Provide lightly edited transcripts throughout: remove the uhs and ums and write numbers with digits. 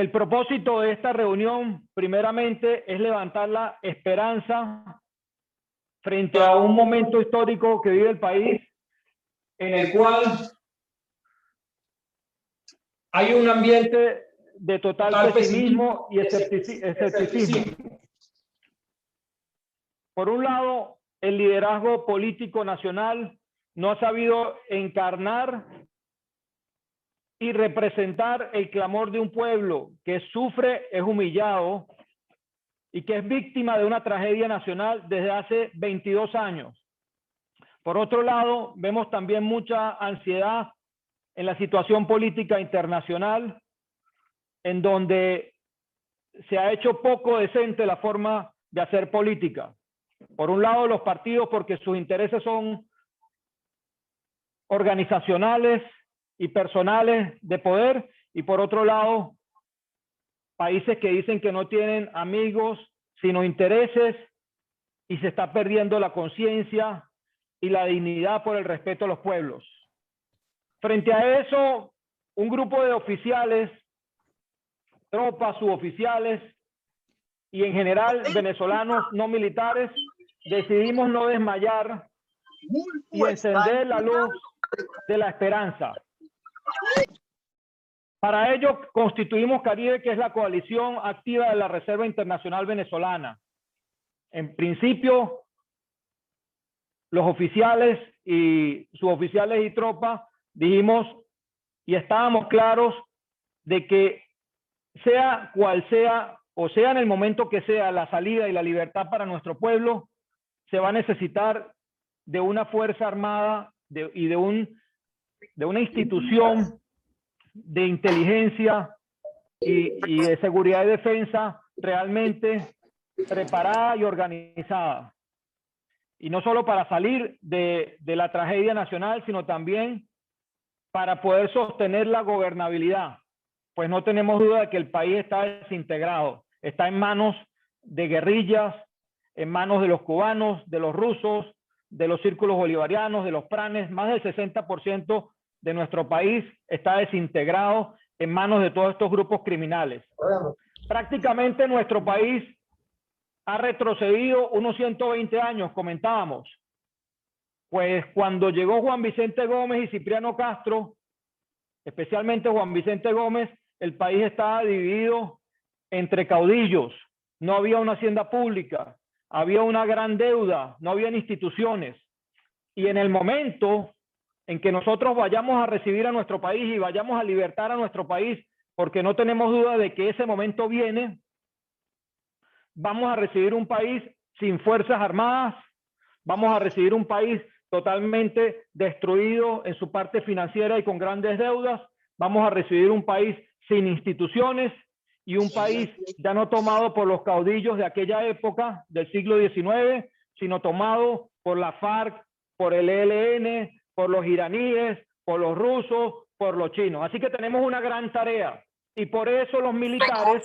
El propósito de esta reunión, primeramente, es levantar la esperanza frente a un momento histórico que vive el país, en el cual hay un ambiente de total pesimismo y escepticismo. Por un lado, el liderazgo político nacional no ha sabido encarnar y representar el clamor de un pueblo que sufre, es humillado y que es víctima de una tragedia nacional desde hace 22 años. Por otro lado, vemos también mucha ansiedad en la situación política internacional, en donde se ha hecho poco decente la forma de hacer política. Por un lado, los partidos, porque sus intereses son organizacionales y personales de poder, y por otro lado, países que dicen que no tienen amigos, sino intereses, y se está perdiendo la conciencia y la dignidad por el respeto a los pueblos. Frente a eso, un grupo de oficiales, tropas, suboficiales y en general venezolanos no militares, decidimos no desmayar y encender la luz de la esperanza. Para ello constituimos Caribe, que es la coalición activa de la Reserva Internacional Venezolana. En principio, los oficiales y suboficiales y tropas dijimos y estábamos claros de que sea cual sea, o sea en el momento que sea la salida y la libertad para nuestro pueblo, se va a necesitar de una fuerza armada y de una institución de inteligencia y de seguridad y defensa realmente preparada y organizada. Y no solo para salir de la tragedia nacional, sino también para poder sostener la gobernabilidad. Pues no tenemos duda de que el país está desintegrado, está en manos de guerrillas, en manos de los cubanos, de los rusos, de los círculos bolivarianos, de los pranes. Más del 60% de nuestro país está desintegrado en manos de todos estos grupos criminales. Prácticamente nuestro país ha retrocedido unos 120 años, comentábamos. Pues cuando llegó Juan Vicente Gómez y Cipriano Castro, especialmente Juan Vicente Gómez, el país estaba dividido entre caudillos. No había una hacienda pública, había una gran deuda, no había instituciones. Y en el momento en que nosotros vayamos a recibir a nuestro país y vayamos a libertar a nuestro país, porque no tenemos duda de que ese momento viene, vamos a recibir un país sin fuerzas armadas, vamos a recibir un país totalmente destruido en su parte financiera y con grandes deudas, vamos a recibir un país sin instituciones y un país ya no tomado por los caudillos de aquella época del siglo XIX, sino tomado por la FARC, por el ELN, por los iraníes, por los rusos, por los chinos. Así que tenemos una gran tarea y por eso los militares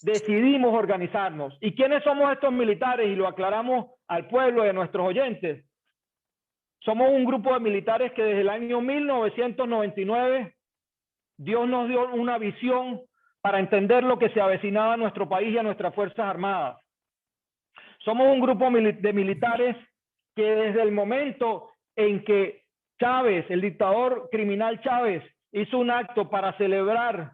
decidimos organizarnos. ¿Y quiénes somos estos militares? Y lo aclaramos al pueblo y a nuestros oyentes. Somos un grupo de militares que desde el año 1999 Dios nos dio una visión para entender lo que se avecinaba a nuestro país y a nuestras Fuerzas Armadas. Somos un grupo de militares que desde el momento en que Chávez, el dictador criminal Chávez, hizo un acto para celebrar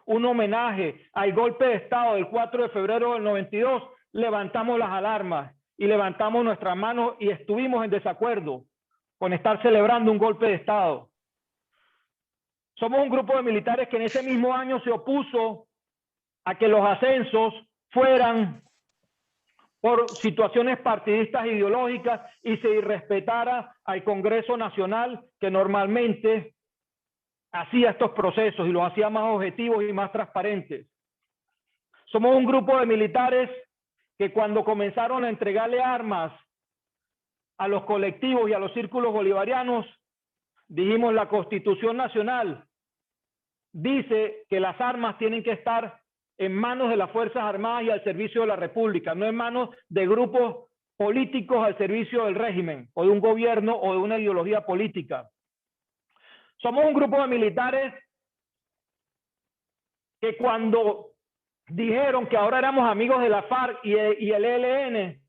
un homenaje al golpe de Estado del 4 de febrero del 92, levantamos las alarmas y levantamos nuestras manos y estuvimos en desacuerdo con estar celebrando un golpe de Estado. Somos un grupo de militares que en ese mismo año se opuso a que los ascensos fueran por situaciones partidistas ideológicas y se irrespetara al Congreso Nacional, que normalmente hacía estos procesos y los hacía más objetivos y más transparentes. Somos un grupo de militares que cuando comenzaron a entregarle armas a los colectivos y a los círculos bolivarianos, dijimos: la Constitución Nacional dice que las armas tienen que estar en manos de las Fuerzas Armadas y al servicio de la República, no en manos de grupos políticos al servicio del régimen o de un gobierno o de una ideología política. Somos un grupo de militares que cuando dijeron que ahora éramos amigos de la FARC y el ELN,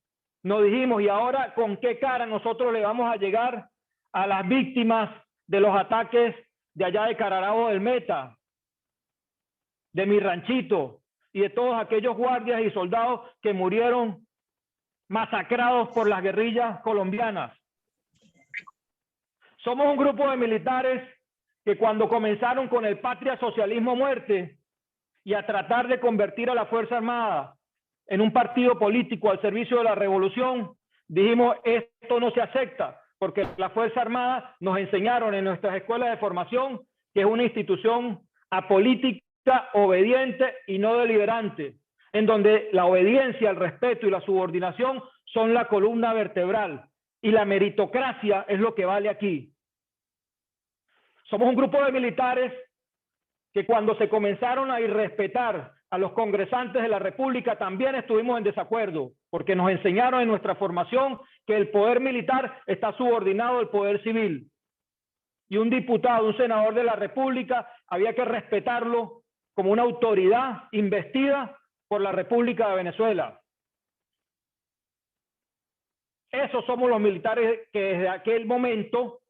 nos dijimos, ¿y ahora con qué cara nosotros le vamos a llegar a las víctimas de los ataques de allá de Cararabo del Meta, de Mi Ranchito y de todos aquellos guardias y soldados que murieron masacrados por las guerrillas colombianas? Somos un grupo de militares que cuando comenzaron con el patria, socialismo, muerte y a tratar de convertir a la Fuerza Armada en un partido político al servicio de la revolución, dijimos, esto no se acepta, porque la Fuerza Armada nos enseñaron en nuestras escuelas de formación que es una institución apolítica, obediente y no deliberante, en donde la obediencia, el respeto y la subordinación son la columna vertebral y la meritocracia es lo que vale aquí. Somos un grupo de militares que cuando se comenzaron a irrespetar a los congresantes de la República también estuvimos en desacuerdo, porque nos enseñaron en nuestra formación que el poder militar está subordinado al poder civil. Y un diputado, un senador de la República, había que respetarlo como una autoridad investida por la República de Venezuela. Esos somos los militares que desde aquel momento,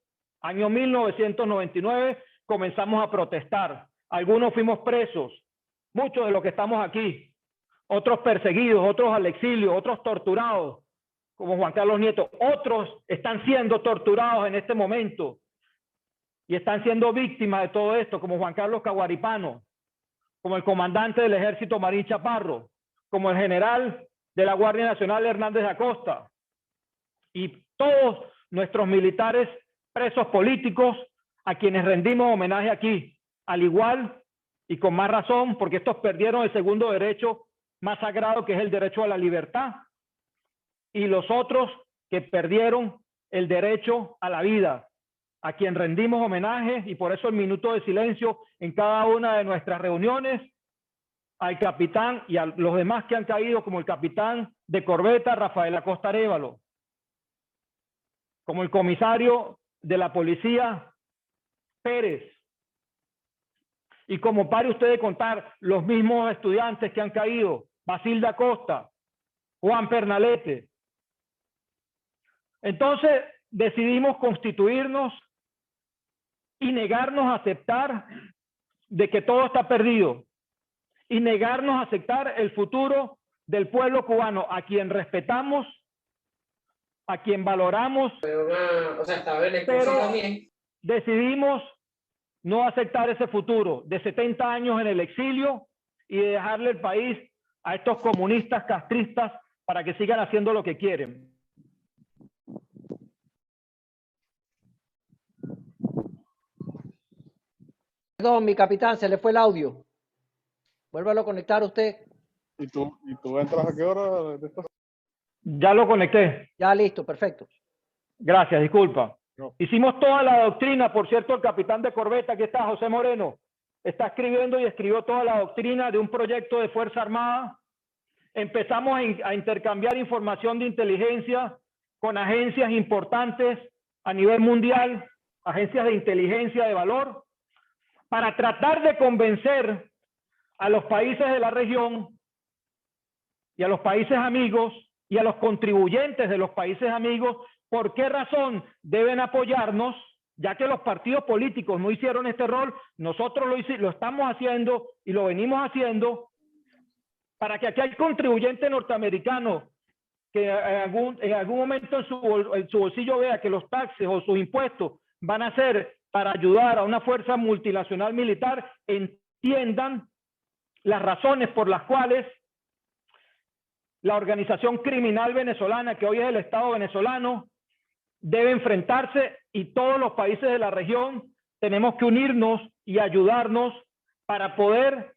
año 1999, comenzamos a protestar. Algunos fuimos presos, muchos de los que estamos aquí, otros perseguidos, otros al exilio, otros torturados, como Juan Carlos Nieto. Otros están siendo torturados en este momento y están siendo víctimas de todo esto, como Juan Carlos Caguaripano, como el comandante del Ejército Marín Chaparro, como el general de la Guardia Nacional Hernández Acosta, y todos nuestros militares presos políticos a quienes rendimos homenaje aquí, al igual y con más razón, porque estos perdieron el segundo derecho más sagrado, que es el derecho a la libertad, y los otros que perdieron el derecho a la vida, a quien rendimos homenaje, y por eso el minuto de silencio en cada una de nuestras reuniones, al capitán y a los demás que han caído, como el capitán de corbeta Rafael Acosta Arévalo, como el comisario de la policía Pérez, y como pare usted de contar los mismos estudiantes que han caído, Basilda Acosta, Juan Pernalete. Entonces decidimos constituirnos y negarnos a aceptar de que todo está perdido, y negarnos a aceptar el futuro del pueblo cubano, a quien respetamos, a quien valoramos, pero decidimos no aceptar ese futuro de 70 años en el exilio y de dejarle el país a estos comunistas castristas para que sigan haciendo lo que quieren. Perdón, mi capitán, se le fue el audio. Vuélvalo a conectar usted. ¿Y tú entras a qué hora? Ya lo conecté. Ya listo, perfecto. Gracias, disculpa. No. Hicimos toda la doctrina, por cierto, el capitán de corbeta, aquí está José Moreno, está escribiendo y escribió toda la doctrina de un proyecto de Fuerza Armada. Empezamos a intercambiar información de inteligencia con agencias importantes a nivel mundial, agencias de inteligencia de valor, para tratar de convencer a los países de la región y a los países amigos y a los contribuyentes de los países amigos por qué razón deben apoyarnos, ya que los partidos políticos no hicieron este rol. Nosotros lo estamos haciendo y lo venimos haciendo, para que aquí hay contribuyente norteamericano que en algún momento en su bolsillo vea que los taxes o sus impuestos van a ser para ayudar a una fuerza multinacional militar, entiendan las razones por las cuales la organización criminal venezolana, que hoy es el Estado venezolano, debe enfrentarse, y todos los países de la región tenemos que unirnos y ayudarnos para poder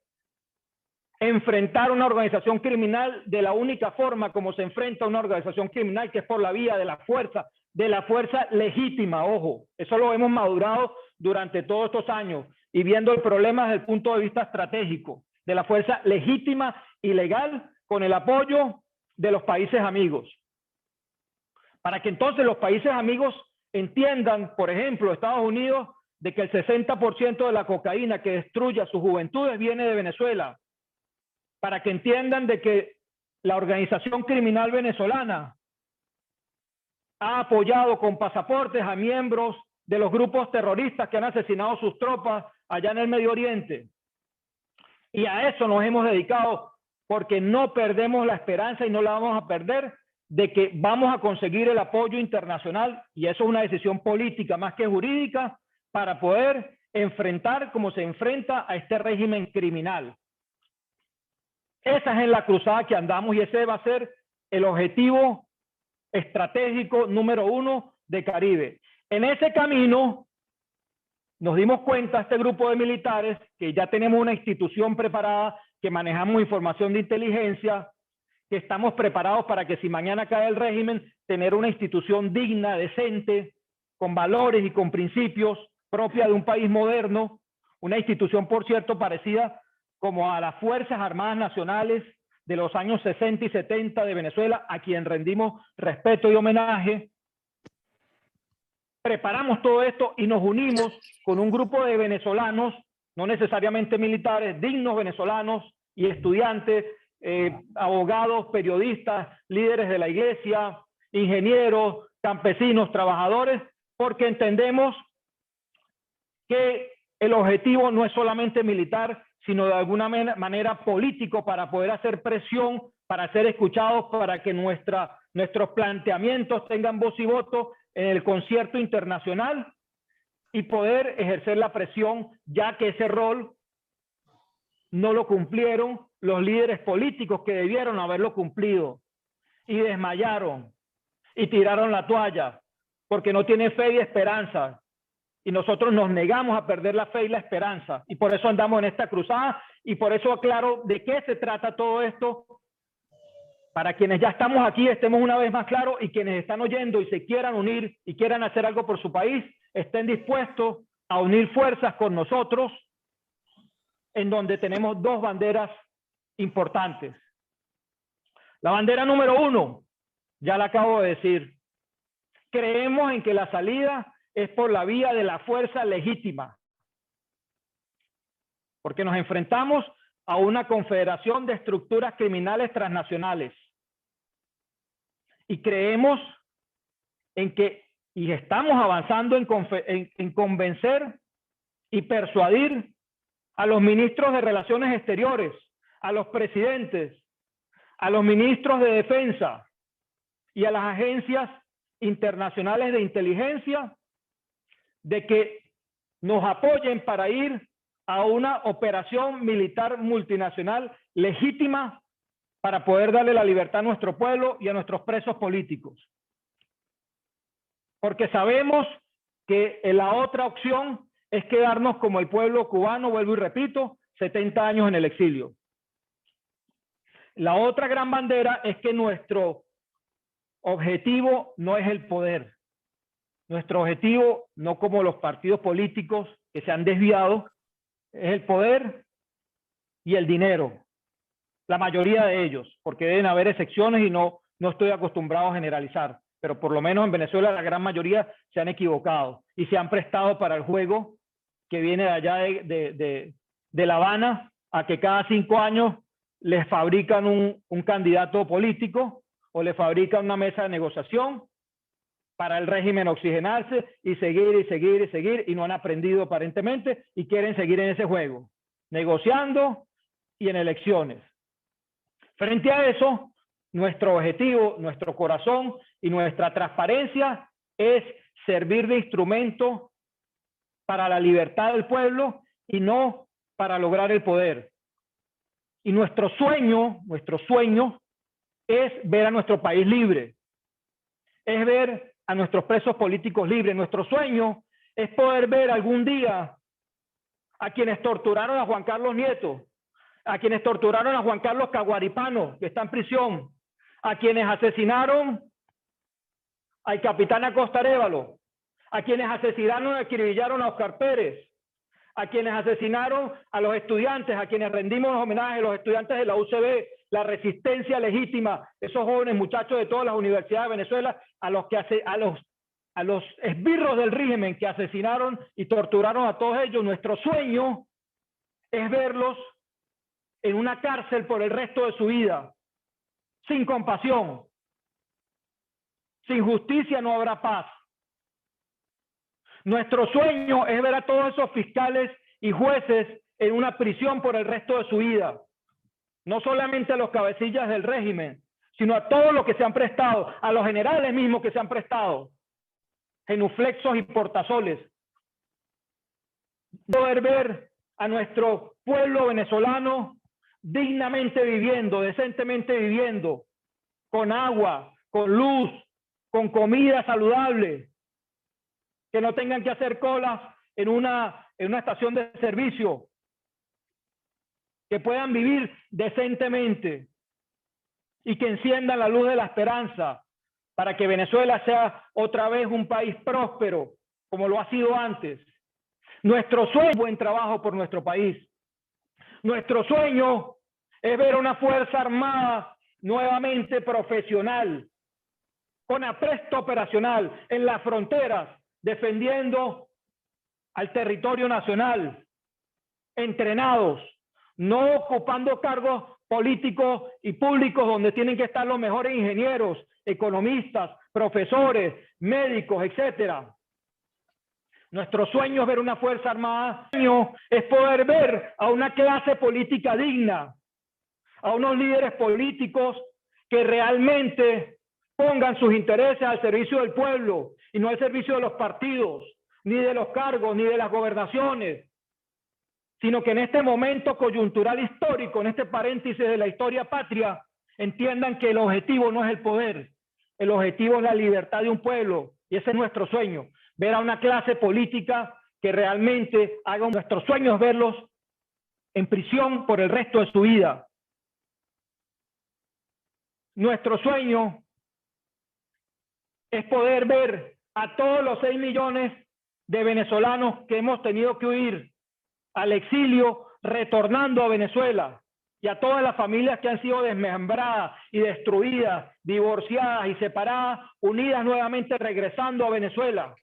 enfrentar una organización criminal de la única forma como se enfrenta una organización criminal, que es por la vía de la fuerza legítima. Ojo, eso lo hemos madurado durante todos estos años y viendo el problema desde el punto de vista estratégico, de la fuerza legítima y legal con el apoyo de los países amigos. Para que entonces los países amigos entiendan, por ejemplo, Estados Unidos de que el 60% de la cocaína que destruye a sus juventudes viene de Venezuela, para que entiendan de que la organización criminal venezolana ha apoyado con pasaportes a miembros de los grupos terroristas que han asesinado a sus tropas allá en el Medio Oriente. Y a eso nos hemos dedicado, porque no perdemos la esperanza y no la vamos a perder de que vamos a conseguir el apoyo internacional, y eso es una decisión política más que jurídica, para poder enfrentar como se enfrenta a este régimen criminal. Esa es en la cruzada que andamos y ese va a ser el objetivo estratégico número 1 de Caribe. En ese camino nos dimos cuenta, este grupo de militares, que ya tenemos una institución preparada, que manejamos información de inteligencia, que estamos preparados para que si mañana cae el régimen, tener una institución digna, decente, con valores y con principios propia de un país moderno, una institución, por cierto, parecida como a las Fuerzas Armadas Nacionales de los años 60 y 70 de Venezuela, a quien rendimos respeto y homenaje. Preparamos todo esto y nos unimos con un grupo de venezolanos, no necesariamente militares, dignos venezolanos y estudiantes, abogados, periodistas, líderes de la iglesia, ingenieros, campesinos, trabajadores, porque entendemos que el objetivo no es solamente militar, sino de alguna manera político, para poder hacer presión, para ser escuchados, para que nuestros planteamientos tengan voz y voto en el concierto internacional y poder ejercer la presión, ya que ese rol no lo cumplieron los líderes políticos que debieron haberlo cumplido y desmayaron y tiraron la toalla porque no tienen fe y esperanza. Y nosotros nos negamos a perder la fe y la esperanza. Y por eso andamos en esta cruzada y por eso aclaro de qué se trata todo esto. Para quienes ya estamos aquí, estemos una vez más claros, y quienes están oyendo y se quieran unir y quieran hacer algo por su país, estén dispuestos a unir fuerzas con nosotros, en donde tenemos dos banderas importantes. La bandera número 1, ya la acabo de decir. Creemos en que la salida es por la vía de la fuerza legítima, porque nos enfrentamos a una confederación de estructuras criminales transnacionales y creemos en que, y estamos avanzando en convencer y persuadir a los ministros de Relaciones Exteriores, a los presidentes, a los ministros de Defensa y a las agencias internacionales de inteligencia de que nos apoyen para ir a una operación militar multinacional legítima para poder darle la libertad a nuestro pueblo y a nuestros presos políticos. Porque sabemos que la otra opción es quedarnos como el pueblo cubano, vuelvo y repito, 70 años en el exilio. La otra gran bandera es que nuestro objetivo no es el poder. Nuestro objetivo, no como los partidos políticos que se han desviado, es el poder y el dinero. La mayoría de ellos, porque deben haber excepciones y no estoy acostumbrado a generalizar, pero por lo menos en Venezuela la gran mayoría se han equivocado y se han prestado para el juego que viene de allá de La Habana, a que cada 5 años les fabrican un candidato político o le fabrican una mesa de negociación para el régimen oxigenarse y seguir y seguir y seguir, y no han aprendido aparentemente y quieren seguir en ese juego, negociando y en elecciones. Frente a eso, nuestro objetivo, nuestro corazón y nuestra transparencia es servir de instrumento para la libertad del pueblo y no para lograr el poder. Y nuestro sueño es ver a nuestro país libre, es ver a nuestros presos políticos libres. Nuestro sueño es poder ver algún día a quienes torturaron a Juan Carlos Nieto, a quienes torturaron a Juan Carlos Caguaripano, que está en prisión, a quienes asesinaron al capitán Acosta Arévalo, a quienes asesinaron y acribillaron a Oscar Pérez, a quienes asesinaron a los estudiantes, a quienes rendimos homenaje a los estudiantes de la UCB, la resistencia legítima, esos jóvenes muchachos de todas las universidades de Venezuela, a los a los esbirros del régimen que asesinaron y torturaron a todos ellos, nuestro sueño es verlos en una cárcel por el resto de su vida, sin compasión. Sin justicia no habrá paz. Nuestro sueño es ver a todos esos fiscales y jueces en una prisión por el resto de su vida. No solamente a los cabecillas del régimen, sino a todos los que se han prestado, a los generales mismos que se han prestado, genuflexos y portasoles. Poder ver a nuestro pueblo venezolano dignamente viviendo, decentemente viviendo, con agua, con luz, con comida saludable, que no tengan que hacer colas en una estación de servicio, que puedan vivir decentemente y que enciendan la luz de la esperanza para que Venezuela sea otra vez un país próspero, como lo ha sido antes. Nuestro sueño es buen trabajo por nuestro país. Nuestro sueño es ver una Fuerza Armada nuevamente profesional, con apresto operacional en las fronteras, defendiendo al territorio nacional, entrenados, no ocupando cargos políticos y públicos donde tienen que estar los mejores ingenieros, economistas, profesores, médicos, etcétera. Nuestro sueño es ver una Fuerza Armada, es poder ver a una clase política digna, a unos líderes políticos que realmente pongan sus intereses al servicio del pueblo y no al servicio de los partidos, ni de los cargos, ni de las gobernaciones, sino que en este momento coyuntural histórico, en este paréntesis de la historia patria, entiendan que el objetivo no es el poder, el objetivo es la libertad de un pueblo, y ese es nuestro sueño, ver a una clase política que realmente haga nuestros sueños, verlos en prisión por el resto de su vida. Nuestro sueño es poder ver a todos los 6 millones de venezolanos que hemos tenido que huir al exilio, retornando a Venezuela, y a todas las familias que han sido desmembradas y destruidas, divorciadas y separadas, unidas nuevamente regresando a Venezuela.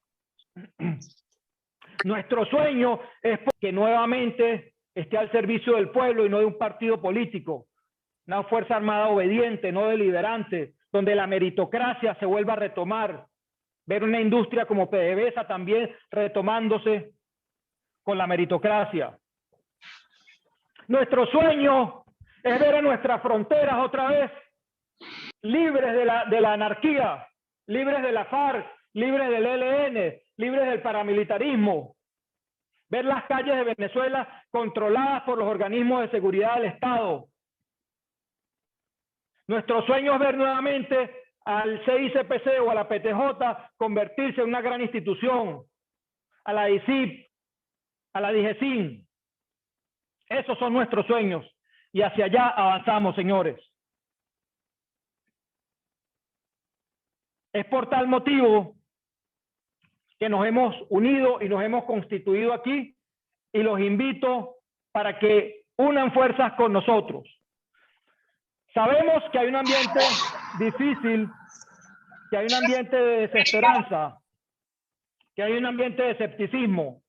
Nuestro sueño es que nuevamente esté al servicio del pueblo y no de un partido político, una Fuerza Armada obediente, no deliberante, donde la meritocracia se vuelva a retomar, ver una industria como PDVSA también retomándose con la meritocracia. Nuestro sueño es ver a nuestras fronteras otra vez libres de la anarquía, libres de la FARC, libres del ELN, libres del paramilitarismo. Ver las calles de Venezuela controladas por los organismos de seguridad del Estado. Nuestro sueño es ver nuevamente al CICPC o a la PTJ convertirse en una gran institución, a la ICIP, a la DIGESIN. Esos son nuestros sueños y hacia allá avanzamos, señores. Es por tal motivo que nos hemos unido y nos hemos constituido aquí, y los invito para que unan fuerzas con nosotros. Sabemos que hay un ambiente difícil, que hay un ambiente de desesperanza, que hay un ambiente de escepticismo,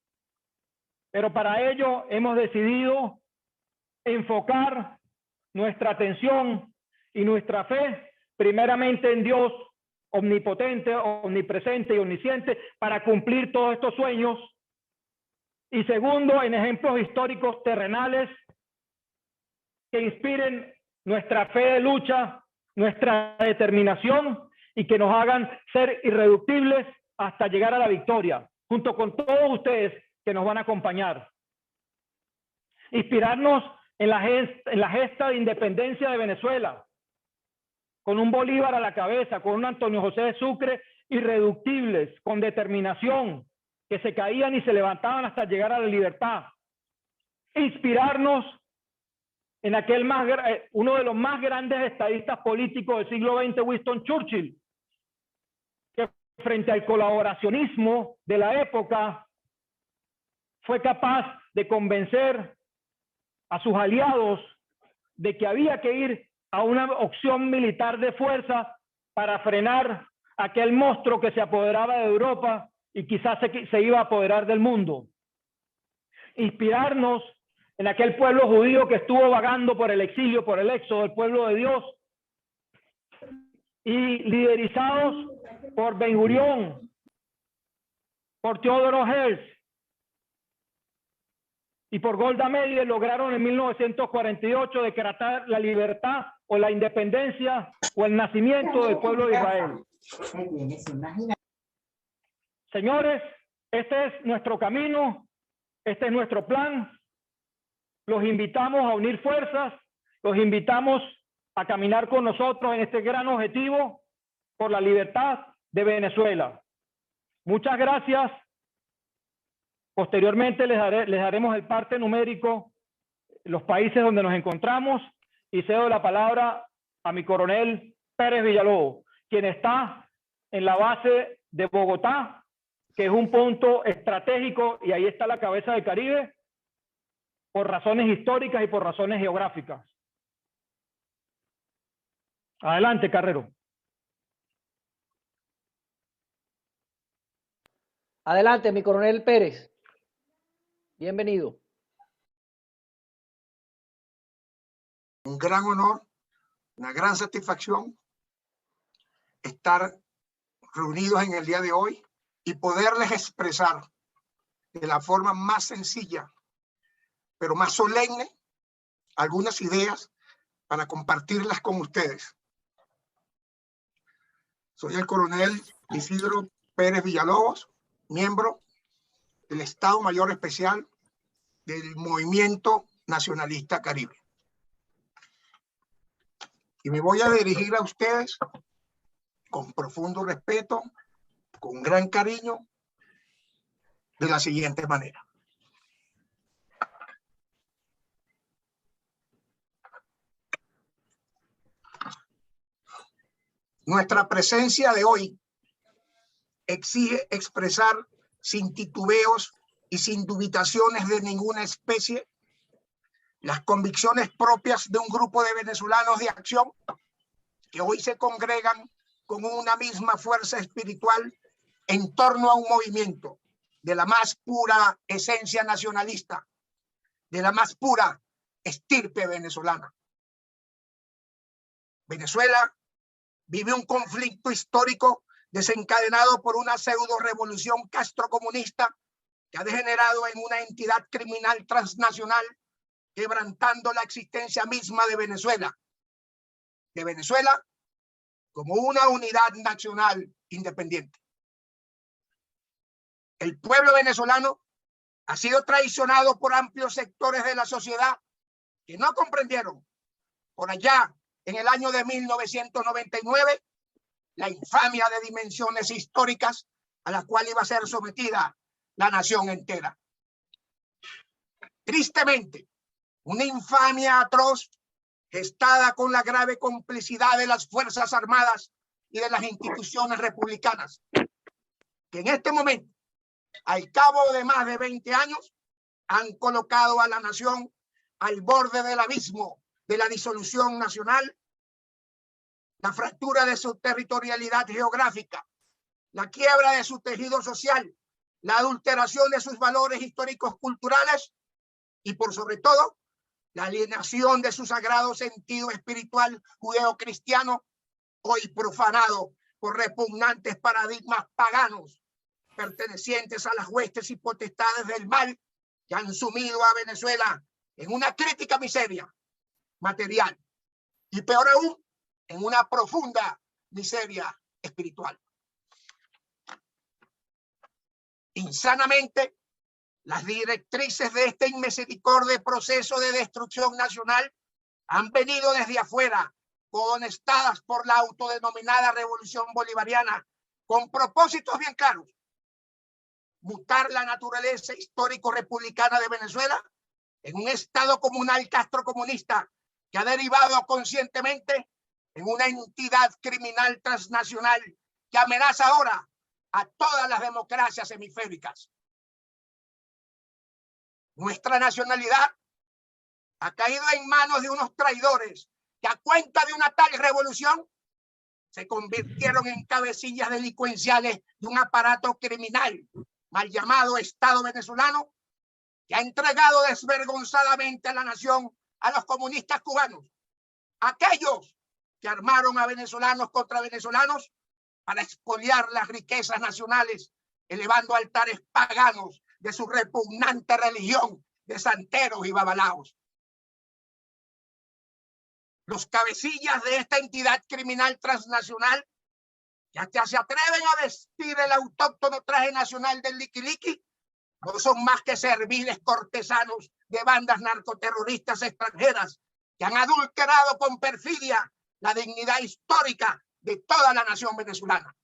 pero para ello hemos decidido enfocar nuestra atención y nuestra fe primeramente en Dios omnipotente, omnipresente y omnisciente para cumplir todos estos sueños, y segundo, en ejemplos históricos terrenales que inspiren nuestra fe de lucha, nuestra determinación, y que nos hagan ser irreductibles hasta llegar a la victoria, junto con todos ustedes que nos van a acompañar. Inspirarnos en la gesta de independencia de Venezuela, con un Bolívar a la cabeza, con un Antonio José de Sucre, irreductibles, con determinación, que se caían y se levantaban hasta llegar a la libertad. Inspirarnos en uno de los más grandes estadistas políticos del siglo XX, Winston Churchill, que frente al colaboracionismo de la época fue capaz de convencer a sus aliados de que había que ir a una opción militar de fuerza para frenar aquel monstruo que se apoderaba de Europa y quizás se iba a apoderar del mundo. Inspirarnos en aquel pueblo judío que estuvo vagando por el exilio, por el éxodo del pueblo de Dios, y liderizados por Ben Gurión, por Theodore Herzl y por Golda Meir, lograron en 1948 decretar la libertad o la independencia o el nacimiento del pueblo de Israel. Señores, este es nuestro camino, este es nuestro plan. Los invitamos a unir fuerzas, los invitamos a caminar con nosotros en este gran objetivo por la libertad de Venezuela. Muchas gracias. Posteriormente les daremos el parte numérico, los países donde nos encontramos, y cedo la palabra a mi coronel Pérez Villalobos, quien está en la base de Bogotá, que es un punto estratégico, y ahí está la cabeza del Caribe, por razones históricas y por razones geográficas. Adelante, Carrero. Adelante, mi coronel Pérez. Bienvenido. Un gran honor, una gran satisfacción estar reunidos en el día de hoy y poderles expresar de la forma más sencilla, pero más solemne, algunas ideas para compartirlas con ustedes. Soy el coronel Isidro Pérez Villalobos, miembro del Estado Mayor Especial del Movimiento Nacionalista Caribe. Y me voy a dirigir a ustedes con profundo respeto, con gran cariño, de la siguiente manera. Nuestra presencia de hoy exige expresar sin titubeos y sin dubitaciones de ninguna especie las convicciones propias de un grupo de venezolanos de acción que hoy se congregan con una misma fuerza espiritual en torno a un movimiento de la más pura esencia nacionalista, de la más pura estirpe venezolana. Venezuela vive un conflicto histórico desencadenado por una pseudo revolución castrocomunista que ha degenerado en una entidad criminal transnacional, quebrantando la existencia misma de Venezuela como una unidad nacional independiente. El pueblo venezolano ha sido traicionado por amplios sectores de la sociedad que no comprendieron por allá en el año de 1999 la infamia de dimensiones históricas a la cual iba a ser sometida la nación entera. Tristemente, una infamia atroz gestada con la grave complicidad de las Fuerzas Armadas y de las instituciones republicanas, que en este momento, al cabo de más de 20 años, han colocado a la nación al borde del abismo de la disolución nacional, la fractura de su territorialidad geográfica, la quiebra de su tejido social, la adulteración de sus valores históricos culturales y, por sobre todo, la alienación de su sagrado sentido espiritual judeocristiano, hoy profanado por repugnantes paradigmas paganos pertenecientes a las huestes y potestades del mal que han sumido a Venezuela en una crítica miseria material y, peor aún, en una profunda miseria espiritual. Insanamente, las directrices de este inmisericordiable proceso de destrucción nacional han venido desde afuera, cohonestadas por la autodenominada Revolución Bolivariana, con propósitos bien claros: mutar la naturaleza histórico-republicana de Venezuela en un estado comunal castrocomunista que ha derivado conscientemente en una entidad criminal transnacional que amenaza ahora a todas las democracias hemisféricas. Nuestra nacionalidad ha caído en manos de unos traidores que, a cuenta de una tal revolución, se convirtieron en cabecillas delincuenciales de un aparato criminal mal llamado Estado venezolano, que ha entregado desvergonzadamente a la nación a los comunistas cubanos, aquellos que armaron a venezolanos contra venezolanos para expoliar las riquezas nacionales, elevando altares paganos de su repugnante religión de santeros y babalaos. Los cabecillas de esta entidad criminal transnacional, que hasta se atreven a vestir el autóctono traje nacional del liquiliqui, no son más que serviles cortesanos de bandas narcoterroristas extranjeras que han adulterado con perfidia la dignidad histórica de toda la nación venezolana.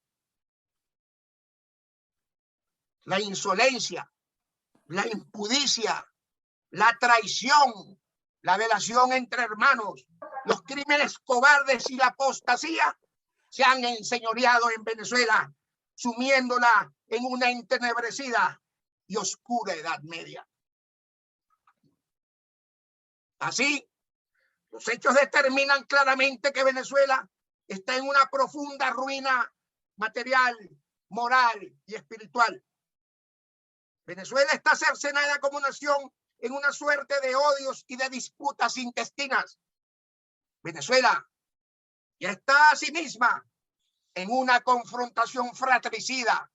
La insolencia, la impudicia, la traición, la delación entre hermanos, los crímenes cobardes y la apostasía se han enseñoreado en Venezuela, sumiéndola en una entenebrecida y oscura Edad Media. Así, los hechos determinan claramente que Venezuela está en una profunda ruina material, moral y espiritual. Venezuela está cercenada como nación en una suerte de odios y de disputas intestinas. Venezuela ya está a sí misma en una confrontación fratricida,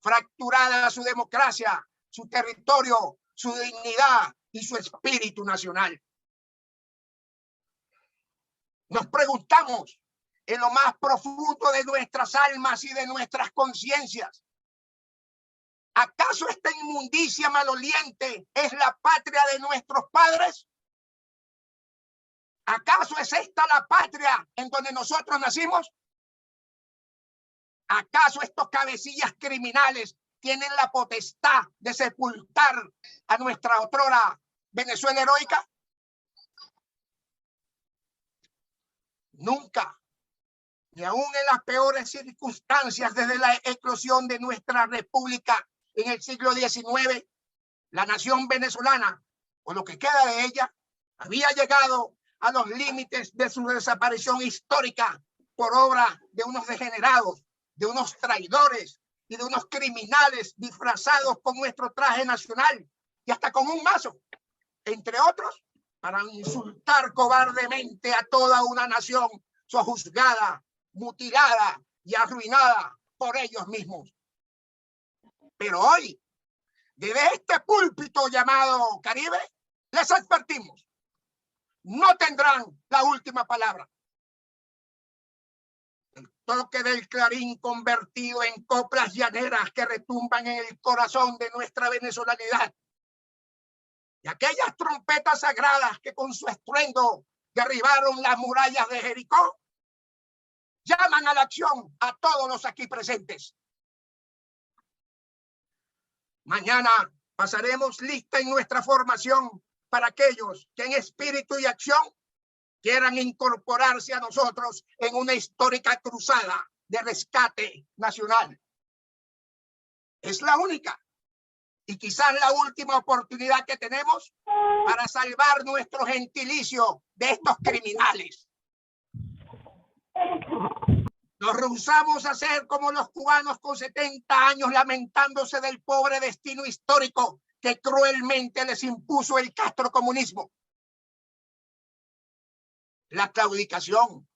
fracturada su democracia, su territorio, su dignidad y su espíritu nacional. Nos preguntamos en lo más profundo de nuestras almas y de nuestras conciencias, ¿acaso esta inmundicia maloliente es la patria de nuestros padres? ¿Acaso es esta la patria en donde nosotros nacimos? ¿Acaso estos cabecillas criminales tienen la potestad de sepultar a nuestra otrora Venezuela heroica? Nunca, ni aún en las peores circunstancias desde la eclosión de nuestra república en el siglo XIX, la nación venezolana, o lo que queda de ella, había llegado a los límites de su desaparición histórica por obra de unos degenerados, de unos traidores y de unos criminales disfrazados con nuestro traje nacional y hasta con un mazo, entre otros, para insultar cobardemente a toda una nación sojuzgada, mutilada y arruinada por ellos mismos. Pero hoy, desde este púlpito llamado Caribe, les advertimos, no tendrán la última palabra. El toque del clarín convertido en coplas llaneras que retumban en el corazón de nuestra venezolanidad, y aquellas trompetas sagradas que con su estruendo derribaron las murallas de Jericó, llaman a la acción a todos los aquí presentes. Mañana pasaremos lista en nuestra formación para aquellos que en espíritu y acción quieran incorporarse a nosotros en una histórica cruzada de rescate nacional. Es la única y quizás la última oportunidad que tenemos para salvar nuestro gentilicio de estos criminales. Nos rehusamos a ser como los cubanos con 70 años lamentándose del pobre destino histórico que cruelmente les impuso el castrocomunismo. La claudicación,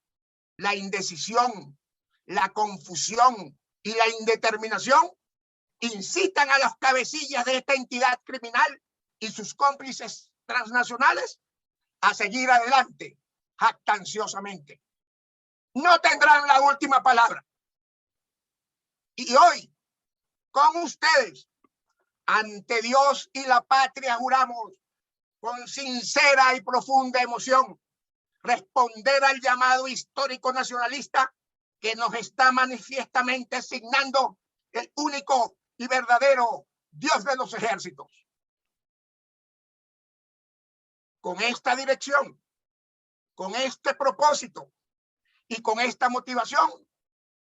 la indecisión, la confusión y la indeterminación incitan a los cabecillas de esta entidad criminal y sus cómplices transnacionales a seguir adelante jactanciosamente. No tendrán la última palabra. Y hoy, con ustedes, ante Dios y la patria, juramos con sincera y profunda emoción responder al llamado histórico nacionalista que nos está manifiestamente asignando el único y verdadero Dios de los ejércitos. Con esta dirección, con este propósito y con esta motivación,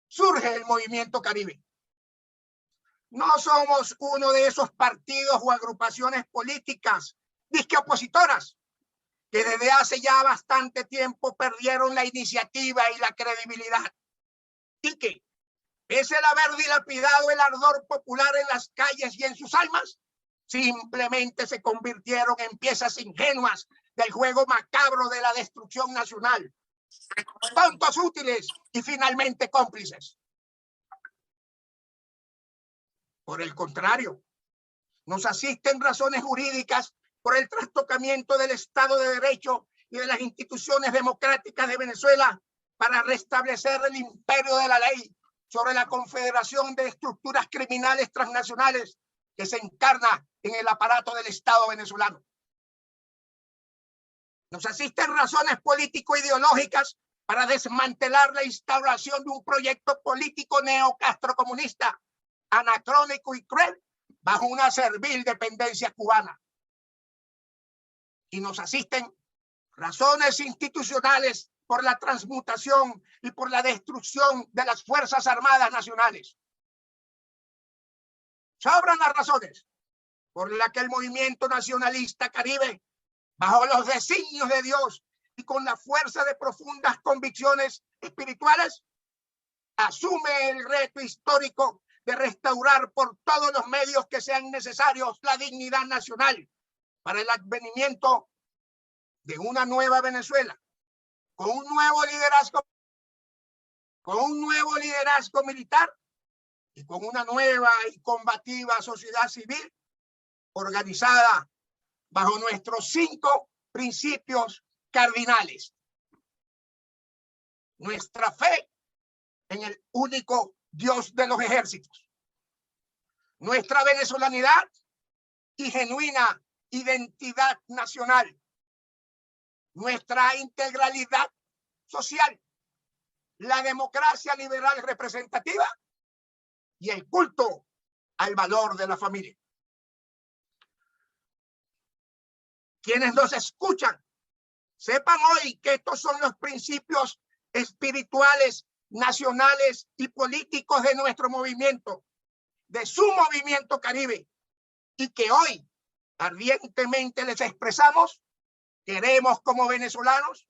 surge el Movimiento Caribe. No somos uno de esos partidos o agrupaciones políticas disque opositoras que desde hace ya bastante tiempo perdieron la iniciativa y la credibilidad. y que, pese al haber dilapidado el ardor popular en las calles y en sus almas, simplemente se convirtieron en piezas ingenuas del juego macabro de la destrucción nacional, tontos útiles y finalmente cómplices. Por el contrario, nos asisten razones jurídicas por el trastocamiento del Estado de Derecho y de las instituciones democráticas de Venezuela para restablecer el imperio de la ley sobre la confederación de estructuras criminales transnacionales que se encarna en el aparato del Estado venezolano. Nos asisten razones político-ideológicas para desmantelar la instauración de un proyecto político neocastrocomunista, anacrónico y cruel, bajo una servil dependencia cubana. Y nos asisten razones institucionales por la transmutación y por la destrucción de las Fuerzas Armadas Nacionales. Sobran las razones por las que el movimiento nacionalista caribe, bajo los designios de Dios y con la fuerza de profundas convicciones espirituales, asume el reto histórico de restaurar por todos los medios que sean necesarios la dignidad nacional para el advenimiento de una nueva Venezuela, con un nuevo liderazgo militar y con una nueva y combativa sociedad civil organizada bajo nuestros 5 principios cardinales. Nuestra fe en el único Dios de los ejércitos, nuestra venezolanidad y genuina identidad nacional, nuestra integralidad social, la democracia liberal representativa y el culto al valor de la familia. Quienes nos escuchan, sepan hoy que estos son los principios espirituales, nacionales y políticos de nuestro movimiento, de su movimiento Caribe, y que hoy ardientemente les expresamos. Queremos como venezolanos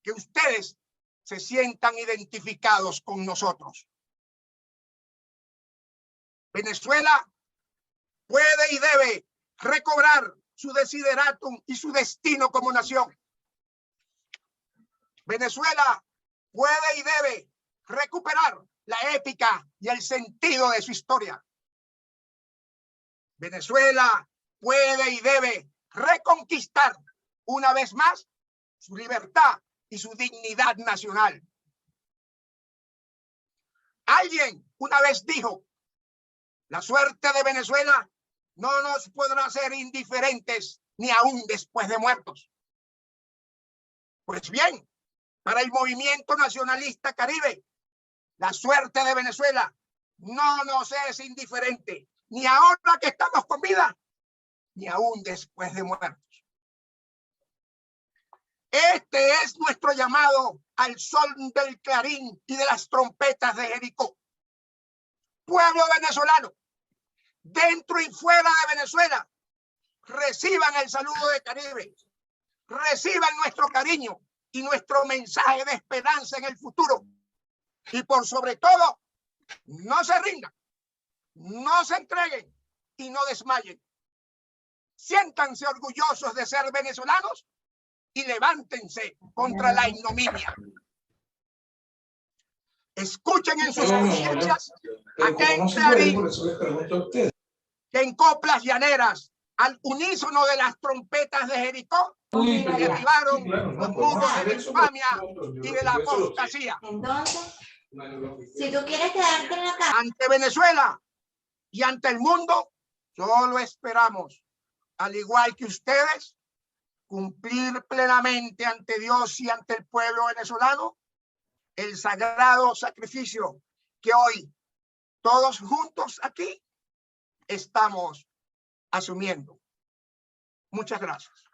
que ustedes se sientan identificados con nosotros. Venezuela puede y debe recobrar su desideratum y su destino como nación. Venezuela puede y debe recuperar la épica y el sentido de su historia. Venezuela puede y debe reconquistar una vez más su libertad y su dignidad nacional. Alguien una vez dijo: la suerte de Venezuela no nos podrá ser indiferentes ni aún después de muertos. Pues bien, para el movimiento nacionalista Caribe, la suerte de Venezuela no nos es indiferente, ni ahora que estamos con vida, ni aún después de muertos. Este es nuestro llamado al son del clarín y de las trompetas de Jericó. Pueblo venezolano, dentro y fuera de Venezuela, reciban el saludo de Caribe, reciban nuestro cariño y nuestro mensaje de esperanza en el futuro. Y por sobre todo, no se rindan, no se entreguen y no desmayen. Siéntanse orgullosos de ser venezolanos y levántense contra la ignominia. Escuchen en sus conciencias aquel clarín que en coplas llaneras, al unísono de las trompetas de Jericó, derribaron los muros de la infamia y de la apostasía. Entonces, si tú quieres quedarte en la casa. Ante Venezuela y ante el mundo, solo esperamos, al igual que ustedes, cumplir plenamente ante Dios y ante el pueblo venezolano el sagrado sacrificio que hoy todos juntos aquí estamos asumiendo. Muchas gracias.